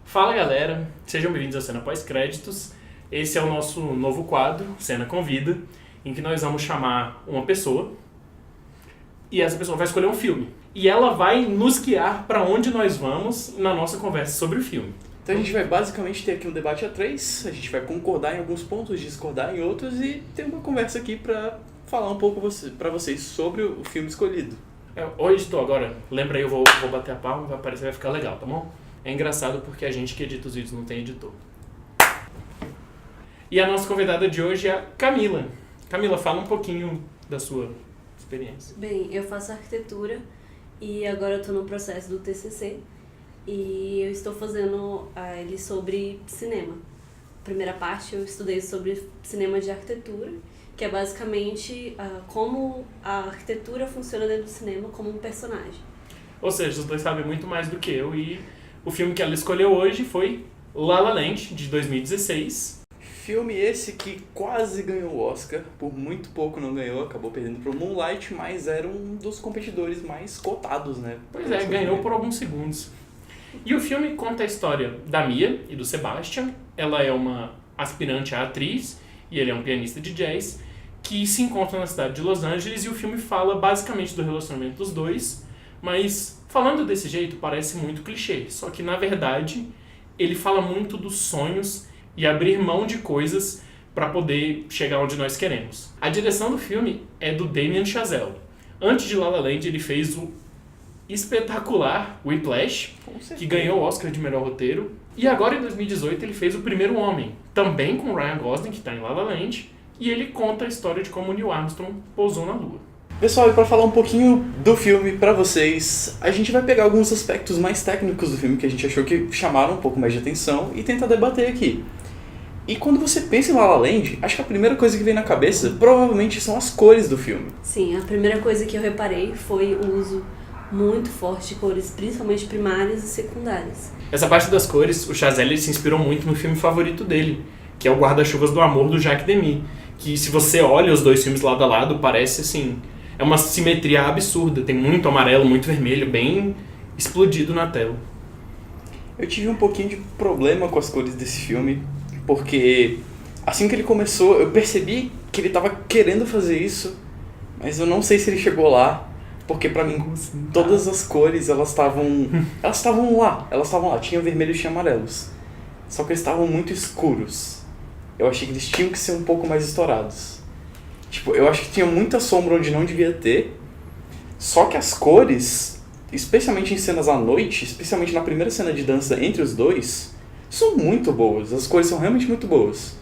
Fala galera, sejam bem-vindos à Cena Pós-Créditos. Esse é o nosso novo quadro, Cena Convida, em que nós vamos chamar uma pessoa e essa pessoa vai escolher um filme. E ela vai nos guiar para onde nós vamos na nossa conversa sobre o filme. Então a gente vai basicamente ter aqui um debate a três, a gente vai concordar em alguns pontos, discordar em outros e ter uma conversa aqui para falar um pouco para vocês sobre o filme escolhido. Ô editor, agora, lembra aí, eu vou bater a palma, vai aparecer, vai ficar legal, tá bom? É engraçado porque a gente que edita os vídeos não tem editor. E a nossa convidada de hoje é a Camila. Camila, fala um pouquinho da sua experiência. Bem, eu faço arquitetura e agora eu estou no processo do TCC e eu estou fazendo ele sobre cinema. Primeira parte eu estudei sobre cinema de arquitetura, que é basicamente como a arquitetura funciona dentro do cinema como um personagem. Ou seja, os dois sabem muito mais do que eu e o filme que ela escolheu hoje foi La La Land, de 2016. Filme esse que quase ganhou o Oscar, por muito pouco não ganhou, acabou perdendo pro Moonlight, mas era um dos competidores mais cotados, né? Pois é, ganhou por alguns segundos. E o filme conta a história da Mia e do Sebastian. Ela é uma aspirante à atriz e ele é um pianista de jazz que se encontram na cidade de Los Angeles e o filme fala basicamente do relacionamento dos dois, mas falando desse jeito parece muito clichê, só que na verdade ele fala muito dos sonhos e abrir mão de coisas para poder chegar onde nós queremos. A direção do filme é do Damien Chazelle. Antes de La La Land ele fez o espetacular Whiplash, que ganhou o Oscar de melhor roteiro, e agora em 2018 ele fez O Primeiro Homem, também com Ryan Gosling, que está em La La Land, e ele conta a história de como Neil Armstrong pousou na Lua. Pessoal, e para falar um pouquinho do filme para vocês, a gente vai pegar alguns aspectos mais técnicos do filme que a gente achou que chamaram um pouco mais de atenção e tentar debater aqui. E quando você pensa em La La Land, acho que a primeira coisa que vem na cabeça provavelmente são as cores do filme. Sim, a primeira coisa que eu reparei foi o uso muito forte de cores, principalmente primárias e secundárias. Essa parte das cores, o Chazelle se inspirou muito no filme favorito dele, que é o Guarda-Chuvas do Amor, do Jacques Demy, que se você olha os dois filmes lado a lado, parece assim, é uma simetria absurda, tem muito amarelo, muito vermelho, bem explodido na tela. Eu tive um pouquinho de problema com as cores desse filme, porque assim que ele começou, eu percebi que ele estava querendo fazer isso, mas eu não sei se ele chegou lá, porque pra mim todas as cores elas estavam lá, tinha vermelhos e tinha amarelos, só que eles estavam muito escuros. Eu achei que eles tinham que ser um pouco mais estourados. Tipo, eu acho que tinha muita sombra onde não devia ter, só que as cores, especialmente em cenas à noite, especialmente na primeira cena de dança entre os dois, são muito boas, as cores são realmente muito boas.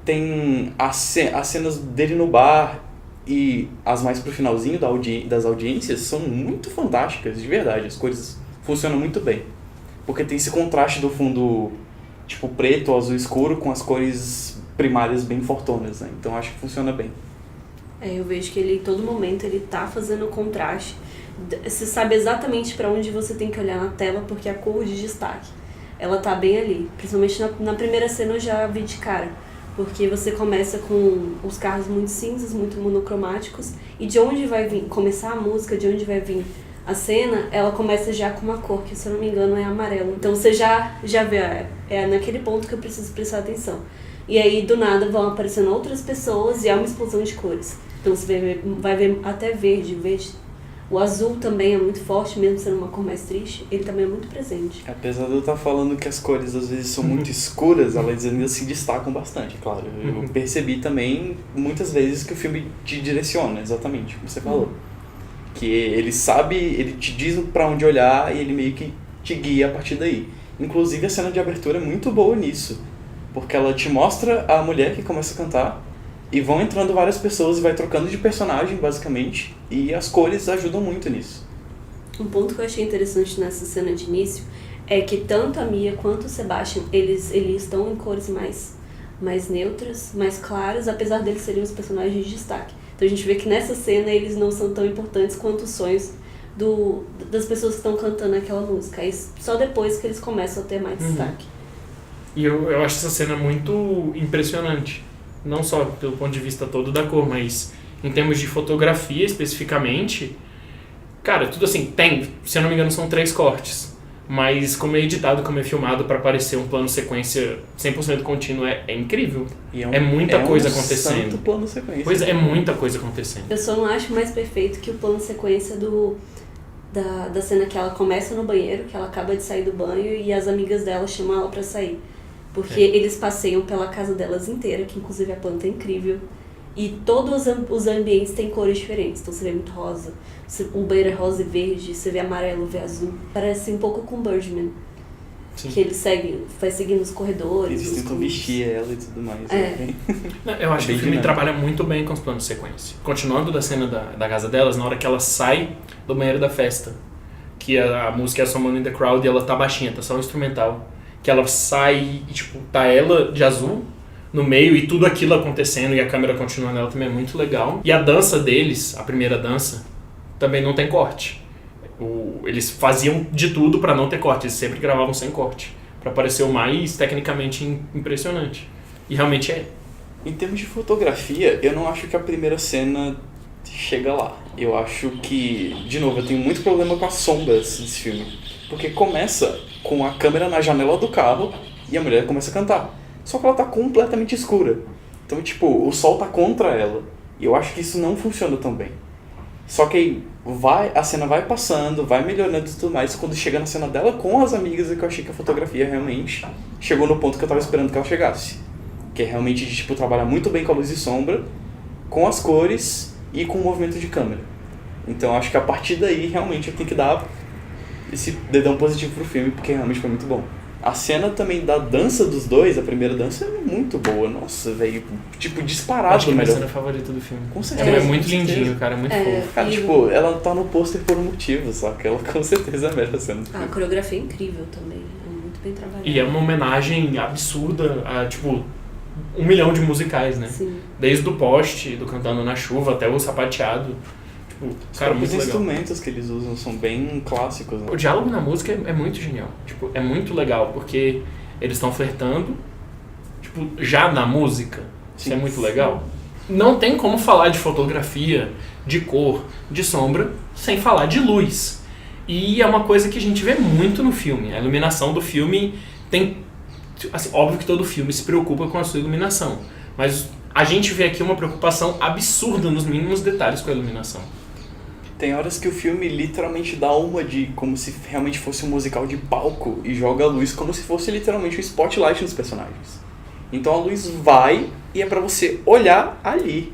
Tem as cenas dele no bar e as mais pro finalzinho das audiências são muito fantásticas, de verdade, as cores funcionam muito bem. Porque tem esse contraste do fundo tipo preto ou azul escuro com as cores primárias bem fortonas, né? Então acho que funciona bem. Eu vejo que ele, em todo momento, ele tá fazendo o contraste. Você sabe exatamente para onde você tem que olhar na tela, porque a cor de destaque, ela tá bem ali. Principalmente na primeira cena eu já vi de cara, porque você começa com os carros muito cinzas, muito monocromáticos, e de onde vai vir, começar a música, de onde vai vir a cena, ela começa já com uma cor, que se eu não me engano é amarelo. Então você já vê, é naquele ponto que eu preciso prestar atenção. E aí do nada vão aparecendo outras pessoas e é uma explosão de cores. Então você vai ver até verde. O azul também é muito forte, mesmo sendo uma cor mais triste, ele também é muito presente. Apesar de eu estar falando que as cores às vezes são muito escuras, elas ainda se destacam bastante, claro. Eu percebi também muitas vezes que o filme te direciona, exatamente como você falou. Que ele sabe, ele te diz pra onde olhar e ele meio que te guia a partir daí. Inclusive a cena de abertura é muito boa nisso, porque ela te mostra a mulher que começa a cantar e vão entrando várias pessoas e vai trocando de personagem basicamente, e as cores ajudam muito nisso. Um ponto que eu achei interessante nessa cena de início é que tanto a Mia quanto o Sebastian, eles estão em cores mais neutras, mais claras, apesar deles serem os personagens de destaque. Então a gente vê que nessa cena eles não são tão importantes quanto os sonhos das pessoas que estão cantando aquela música. Aí só depois que eles começam a ter mais destaque. E eu acho essa cena muito impressionante. Não só pelo ponto de vista todo da cor, mas em termos de fotografia especificamente. Cara, tudo assim, se eu não me engano são 3 cortes. mas como é editado, como é filmado pra parecer um plano sequência 100% contínuo é incrível. E É muita coisa santo acontecendo. plano sequência. Pois é muita coisa acontecendo. Eu só não acho mais perfeito que o plano sequência da cena que ela começa no banheiro, que ela acaba de sair do banho e as amigas dela chamam ela pra sair. Porque eles passeiam pela casa delas inteira, que inclusive a planta é incrível. E todos os ambientes têm cores diferentes. Então você vê muito rosa, o banheiro é rosa e verde, você vê amarelo, vê azul. Parece um pouco com Birdman. Sim. Que ele vai seguindo os corredores. Eles tentam vestir ela e tudo mais. Eu acho que o filme trabalha muito bem com os planos de sequência. Continuando da cena da casa delas, na hora que ela sai do banheiro da festa, que a música é Someone in the Crowd e ela tá baixinha, tá só um instrumental. Que ela sai e, tipo, tá ela de azul no meio e tudo aquilo acontecendo e a câmera continuando nela também é muito legal. E a dança deles, a primeira dança, também não tem corte. Eles faziam de tudo pra não ter corte, eles sempre gravavam sem corte, pra parecer o mais tecnicamente impressionante. E realmente é. Em termos de fotografia, eu não acho que a primeira cena chega lá. Eu acho que, de novo, eu tenho muito problema com as sombras desse filme. Porque começa com a câmera na janela do carro e a mulher começa a cantar. Só que ela tá completamente escura. Então, tipo, o sol tá contra ela. E eu acho que isso não funciona tão bem. Só que aí a cena vai passando, vai melhorando e tudo mais. Quando chega na cena dela com as amigas, é que eu achei que a fotografia realmente chegou no ponto que eu tava esperando que ela chegasse. Que é realmente de, tipo, trabalhar muito bem com a luz e sombra, com as cores e com o movimento de câmera. Então acho que a partir daí realmente eu tenho que dar esse dedão positivo pro filme, porque realmente foi muito bom. A cena também da dança dos dois, a primeira dança, é muito boa. Nossa, velho, tipo, disparado. Acho que é a minha cena favorita do filme. Com certeza. É muito lindinho, cara, é muito fofo. Cara, tipo, ela tá no pôster por um motivo, só que ela com certeza é a melhor cena do filme. A coreografia é incrível também, é muito bem trabalhada. E é uma homenagem absurda a, tipo, 1 milhão de musicais, né? Sim. Desde o poste, do Cantando na Chuva, até o Sapateado. Tipo, cara, muito Os legal. instrumentos que eles usam são bem clássicos, né? O diálogo na música é muito genial. Tipo, é muito legal, porque eles estão flertando, tipo, já na música. Isso Sim. é muito legal. Não tem como falar de fotografia, de cor, de sombra, sem falar de luz. E é uma coisa que a gente vê muito no filme. A iluminação do filme tem... Assim, óbvio que todo filme se preocupa com a sua iluminação, mas a gente vê aqui uma preocupação absurda nos mínimos detalhes com a iluminação. Tem horas que o filme literalmente dá uma de como se realmente fosse um musical de palco e joga a luz como se fosse literalmente um spotlight nos personagens. Então a luz vai e é pra você olhar ali,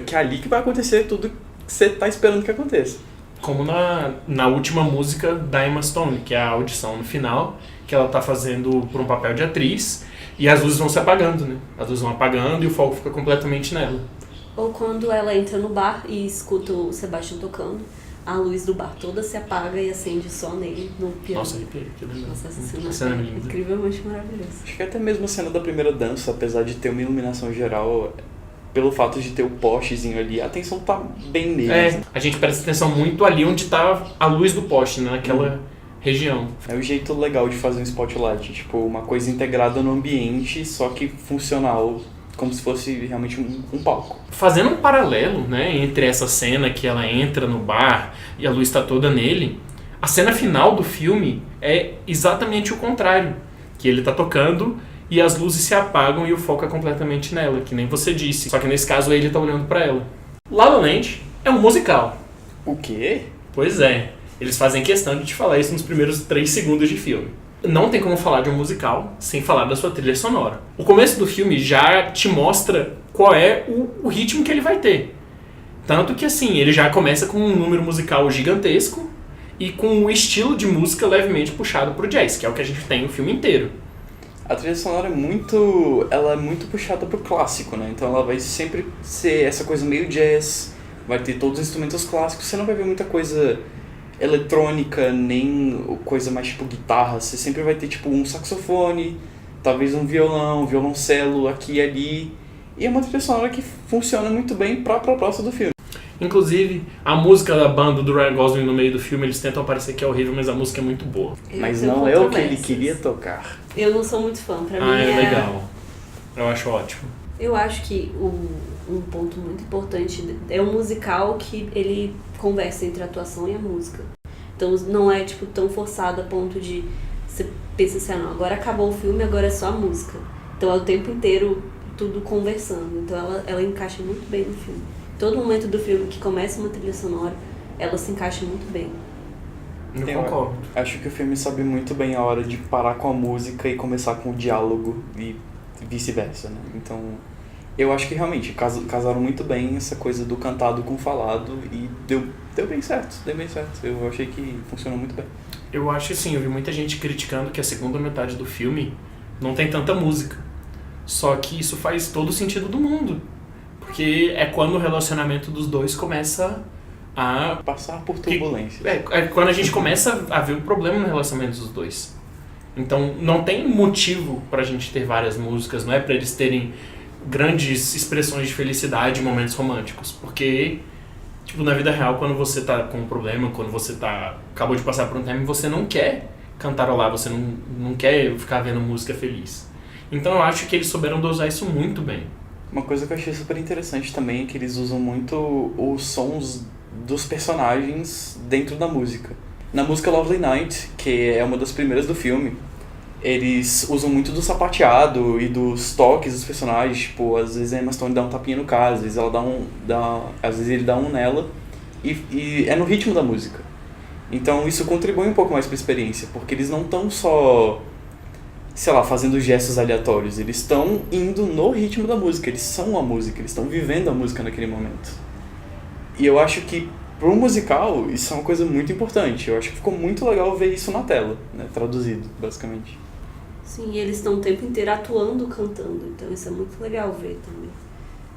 que é ali que vai acontecer tudo que você tá esperando que aconteça. Como na última música da Emma Stone, que é a audição no final, que ela tá fazendo por um papel de atriz, e as luzes vão se apagando, né? As luzes vão apagando e o foco fica completamente nela. Ou quando ela entra no bar e escuta o Sebastian tocando, a luz do bar toda se apaga e acende só nele, no piano. Nossa, arrepiei, que legal. Nossa, essa A cena é é linda. incrivelmente maravilhosa. Acho que até mesmo a cena da primeira dança, apesar de ter uma iluminação geral, pelo fato de ter o postezinho ali, a atenção tá bem nele. É, a gente presta atenção muito ali onde tá a luz do poste, né? Naquela região. É o jeito legal de fazer um spotlight, tipo, uma coisa integrada no ambiente, só que funcional, como se fosse realmente um palco. Fazendo um paralelo, né, entre essa cena que ela entra no bar e a luz está toda nele, a cena final do filme é exatamente o contrário. Que ele tá tocando e as luzes se apagam e o foco é completamente nela, que nem você disse. Só que nesse caso ele tá olhando pra ela. La La Land é um musical. O quê? Pois é. Eles fazem questão de te falar isso nos primeiros 3 segundos de filme. Não tem como falar de um musical sem falar da sua trilha sonora. O começo do filme já te mostra qual é o ritmo que ele vai ter. Tanto que assim, ele já começa com um número musical gigantesco e com um estilo de música levemente puxado pro jazz, que é o que a gente tem o filme inteiro. A trilha sonora ela é muito puxada pro clássico, né? Então ela vai sempre ser essa coisa meio jazz, vai ter todos os instrumentos clássicos, você não vai ver muita coisa eletrônica, nem coisa mais tipo guitarra, você sempre vai ter tipo um saxofone, talvez um violão, violoncelo aqui e ali, e é uma trilha sonora que funciona muito bem pra proposta do filme. Inclusive, a música da banda do Ryan Gosling no meio do filme, eles tentam parecer que é horrível, mas a música é muito boa. Mas não é o que ele queria tocar. Eu não sou muito fã, pra mim É legal. Eu acho ótimo. Eu acho que um ponto muito importante é um musical que ele conversa entre a atuação e a música. Então não é, tipo, tão forçado a ponto de você pensa assim, não, agora acabou o filme, agora é só a música. Então é o tempo inteiro tudo conversando. Então ela encaixa muito bem no filme. Todo momento do filme que começa uma trilha sonora, ela se encaixa muito bem. Eu concordo. Acho que o filme sabe muito bem a hora de parar com a música e começar com o diálogo e vice-versa, né? Então, eu acho que realmente casaram muito bem essa coisa do cantado com o falado e deu bem certo, Eu achei que funcionou muito bem. Eu acho que sim, eu vi muita gente criticando que a segunda metade do filme não tem tanta música. Só que isso faz todo o sentido do mundo. Porque é quando o relacionamento dos dois começa a passar por turbulência. É quando a gente começa a ver o problema no relacionamento dos dois. Então não tem motivo pra gente ter várias músicas, não é pra eles terem grandes expressões de felicidade em momentos românticos. Porque, tipo, na vida real, quando você tá com um problema, quando você acabou de passar por um tema, você não quer cantarolar, você não quer ficar vendo música feliz. Então eu acho que eles souberam dosar isso muito bem. Uma coisa que eu achei super interessante também é que eles usam muito os sons dos personagens dentro da música. Na música Lovely Night, que é uma das primeiras do filme, eles usam muito do sapateado e dos toques dos personagens. Tipo, às vezes a Emma Stone dá um tapinha no cara, às vezes às vezes ele dá um nela, e é no ritmo da música. Então isso contribui um pouco mais pra experiência, porque eles não estão só, sei lá, fazendo gestos aleatórios, eles estão indo no ritmo da música, eles são a música, eles estão vivendo a música naquele momento. E eu acho que pro musical isso é uma coisa muito importante. Eu acho que ficou muito legal ver isso na tela, né, traduzido, basicamente. Sim, e eles estão o tempo inteiro atuando, cantando, então isso é muito legal ver também.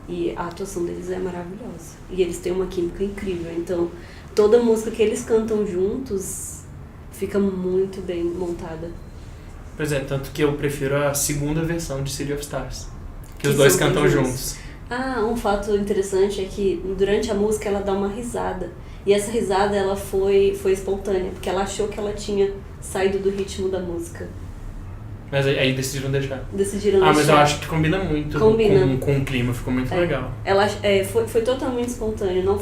E a atuação deles é maravilhosa. E eles têm uma química incrível, então toda música que eles cantam juntos fica muito bem montada. Pois é, tanto que eu prefiro a segunda versão de City of Stars. Que os Que dois são cantam juntos. juntos. Ah, um fato interessante é que durante a música ela dá uma risada. E essa risada ela foi espontânea, porque ela achou que ela tinha saído do ritmo da música. Mas aí decidiram deixar. Decidiram deixar. Mas eu acho que combina muito com o clima, ficou muito legal. Ela foi totalmente espontâneo, não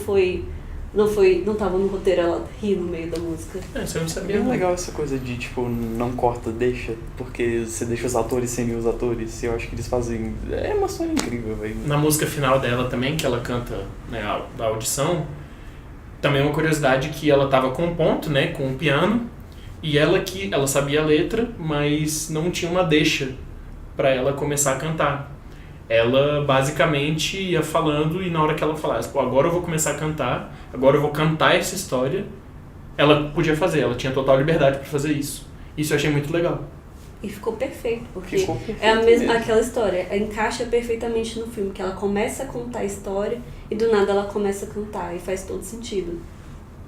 tava no roteiro ela rir no meio da música. Isso eu não É sabia. bem Não. legal essa coisa de, tipo, não corta, deixa, porque você deixa os atores serem os atores. Eu acho que eles fazem... É uma história incrível, velho. Na música final dela também, que ela canta, né, a audição, também é uma curiosidade que ela tava compondo, né, com o piano, e ela sabia a letra, mas não tinha uma deixa pra ela começar a cantar. Ela basicamente ia falando e na hora que ela falasse, pô, agora eu vou começar a cantar, agora eu vou cantar essa história, ela podia fazer, ela tinha total liberdade pra fazer isso. Isso eu achei muito legal. E ficou perfeito, porque Ficou perfeito é a mesma, mesmo. aquela história, encaixa perfeitamente no filme, que ela começa a contar a história e do nada ela começa a cantar e faz todo sentido.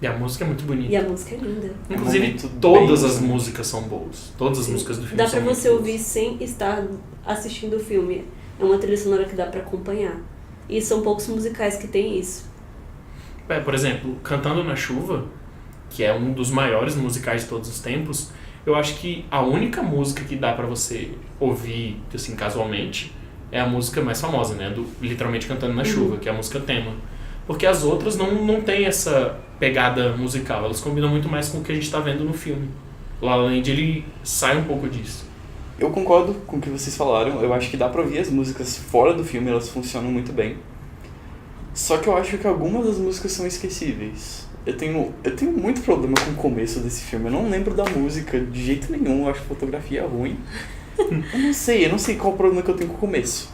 E a música é muito bonita. E a música é linda. Inclusive, muito todas bem, as né? músicas são boas. Todas as Sim. músicas do filme Dá são pra muito você boas. ouvir sem estar assistindo o filme. É uma trilha sonora que dá pra acompanhar. E são poucos musicais que tem isso. Por exemplo, Cantando na Chuva, que é um dos maiores musicais de todos os tempos, eu acho que a única música que dá pra você ouvir, assim, casualmente, é a música mais famosa, né? Do literalmente Cantando na Chuva, que é a música tema. Porque as outras não tem essa pegada musical, elas combinam muito mais com o que a gente tá vendo no filme. La La Land, ele sai um pouco disso. Eu concordo com o que vocês falaram. Eu acho que dá pra ouvir as músicas fora do filme, elas funcionam muito bem. Só que eu acho que algumas das músicas são esquecíveis. Eu tenho muito problema com o começo desse filme. Eu não lembro da música de jeito nenhum. Eu acho a fotografia ruim. Eu não sei qual o problema que eu tenho com o começo.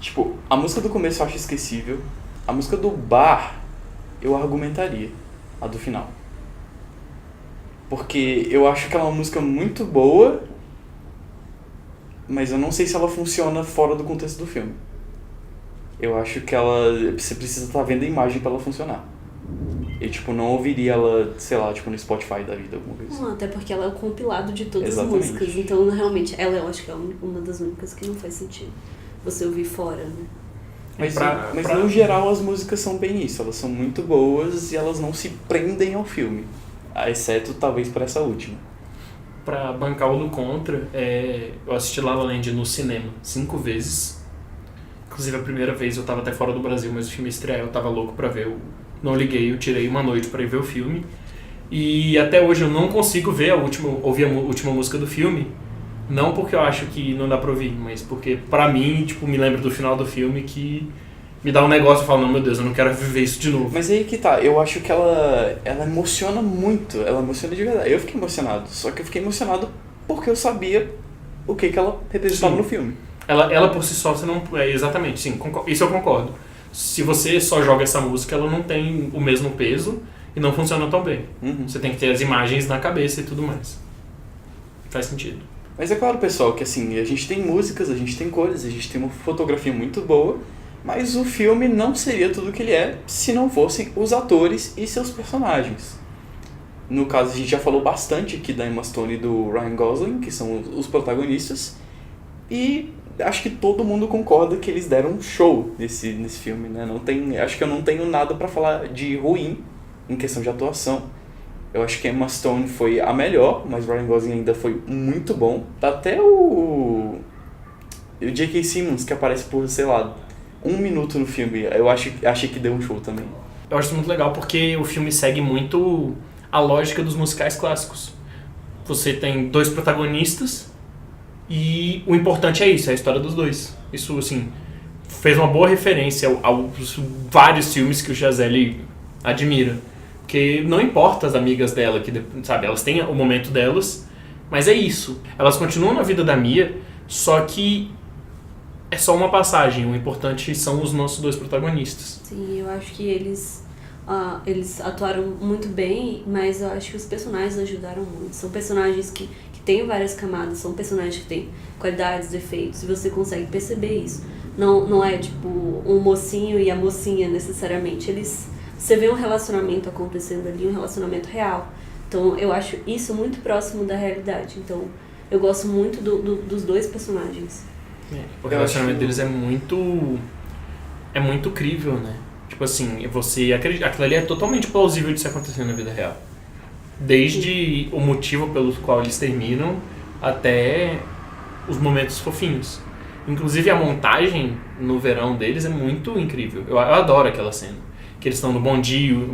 Tipo, a música do começo eu acho esquecível. A música do bar, eu argumentaria. A do final. Porque eu acho que ela é uma música muito boa, mas eu não sei se ela funciona fora do contexto do filme. Eu acho que você precisa estar vendo a imagem pra ela funcionar. Eu, tipo, não ouviria ela, sei lá, tipo, no Spotify da vida, alguma coisa assim. Não, até porque ela é o compilado de todas Exatamente. as músicas. Então, realmente, ela eu acho que é uma das únicas que não faz sentido você ouvir fora, né? Mas no geral as músicas são bem isso, elas são muito boas e elas não se prendem ao filme. Exceto talvez pra essa última. Pra bancar o do contra, eu assisti La La Land no cinema 5 vezes. Inclusive a primeira vez eu tava até fora do Brasil, mas o filme estreia, eu tava louco pra ver. Eu não liguei, eu tirei uma noite pra ir ver o filme. E até hoje eu não consigo ouvir a última música do filme. Não porque eu acho que não dá pra ouvir, mas porque pra mim, tipo, me lembra do final do filme que me dá um negócio e falo, não, meu Deus, eu não quero viver isso de novo. Mas aí que tá, eu acho que ela emociona muito, ela emociona de verdade. Eu fiquei emocionado, só que eu fiquei emocionado porque eu sabia o que ela representava no filme. Ela por si só, você não... exatamente, sim, isso eu concordo. Se você só joga essa música, ela não tem o mesmo peso e não funciona tão bem. Você tem que ter as imagens na cabeça e tudo mais. Faz sentido. Mas é claro, pessoal, que assim, a gente tem músicas, a gente tem cores, a gente tem uma fotografia muito boa, mas o filme não seria tudo o que ele é se não fossem os atores e seus personagens. No caso, a gente já falou bastante aqui da Emma Stone e do Ryan Gosling, que são os protagonistas, e acho que todo mundo concorda que eles deram um show nesse filme, né? Acho que eu não tenho nada pra falar de ruim em questão de atuação. Eu acho que a Emma Stone foi a melhor, mas o Ryan Gosling ainda foi muito bom. Até o J.K. Simmons, que aparece por, sei lá, 1 minuto no filme, eu achei que deu um show também. Eu acho isso muito legal porque o filme segue muito a lógica dos musicais clássicos. Você tem 2 protagonistas e o importante é isso, é a história dos 2. Isso, assim, fez uma boa referência aos vários filmes que o Chazelle admira. Porque não importa as amigas dela, que, sabe, elas têm o momento delas, mas é isso. Elas continuam na vida da Mia, só que é só uma passagem. O importante são os nossos 2 protagonistas. Sim, eu acho que eles atuaram muito bem, mas eu acho que os personagens ajudaram muito. São personagens que têm várias camadas, são personagens que têm qualidades, defeitos, e você consegue perceber isso. Não é tipo um mocinho e a mocinha necessariamente. Você vê um relacionamento acontecendo ali, um relacionamento real. Então eu acho isso muito próximo da realidade. Então eu gosto muito dos 2 personagens. O relacionamento deles é muito crível, né? Tipo assim, você acredita, aquilo ali é totalmente plausível de se acontecer na vida real. Desde o motivo pelo qual eles terminam até os momentos fofinhos. Inclusive a montagem no verão deles é muito incrível. Eu adoro aquela cena. Que eles estão no bondinho,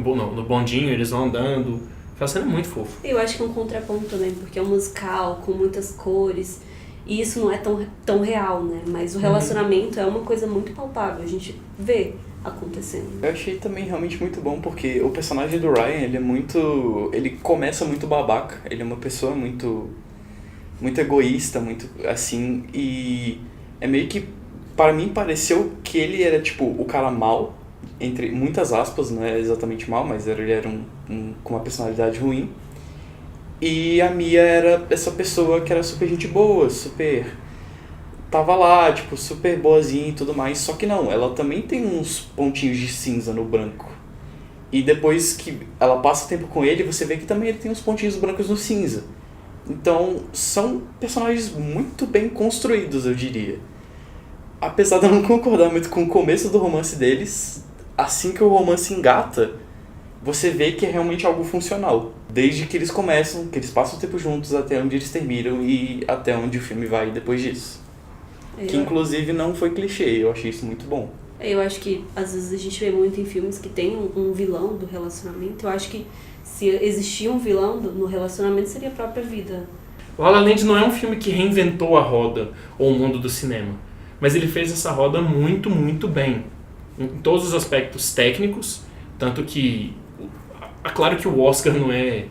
eles vão andando. Aquela cena é muito fofa. Eu acho que é um contraponto também, porque é um musical com muitas cores. E isso não é tão real, né? Mas o relacionamento é uma coisa muito palpável. A gente vê acontecendo. Eu achei também realmente muito bom, porque o personagem do Ryan, ele começa muito babaca. Ele é uma pessoa muito egoísta, muito assim. E é meio que, para mim, pareceu que ele era tipo o cara mau, entre muitas aspas, não é exatamente mal, mas ele era com uma personalidade ruim. E a Mia era essa pessoa que era super gente boa, super... tava lá, tipo, super boazinha e tudo mais. Só que não, ela também tem uns pontinhos de cinza no branco. E depois que ela passa tempo com ele, você vê que também ele tem uns pontinhos brancos no cinza. Então, são personagens muito bem construídos, eu diria. Apesar de eu não concordar muito com o começo do romance deles, assim que o romance engata, você vê que é realmente algo funcional. Desde que eles começam, que eles passam o tempo juntos, até onde eles terminam e até onde o filme vai depois disso. Que inclusive não foi clichê, eu achei isso muito bom. Eu acho que às vezes a gente vê muito em filmes que tem um vilão do relacionamento. Eu acho que se existir um vilão no relacionamento seria a própria vida. O La La Land não é um filme que reinventou a roda ou o mundo do cinema, mas ele fez essa roda muito, muito bem. Em todos os aspectos técnicos, tanto que... É claro que o Oscar não é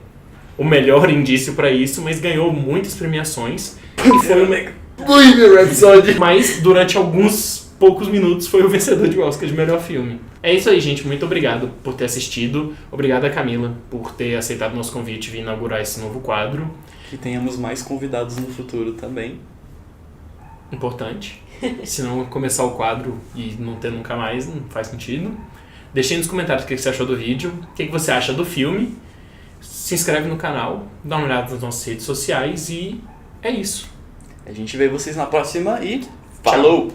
o melhor indício para isso, mas ganhou muitas premiações. E foi mas durante alguns poucos minutos foi o vencedor de Oscar de melhor filme. É isso aí, gente. Muito obrigado por ter assistido. Obrigado a Camila por ter aceitado o nosso convite e vir inaugurar esse novo quadro. Que tenhamos mais convidados no futuro também. Importante. Se não começar o quadro e não ter nunca mais, não faz sentido. Deixe aí nos comentários o que você achou do vídeo, o que você acha do filme. Se inscreve no canal, dá uma olhada nas nossas redes sociais e é isso. A gente vê vocês na próxima e falou!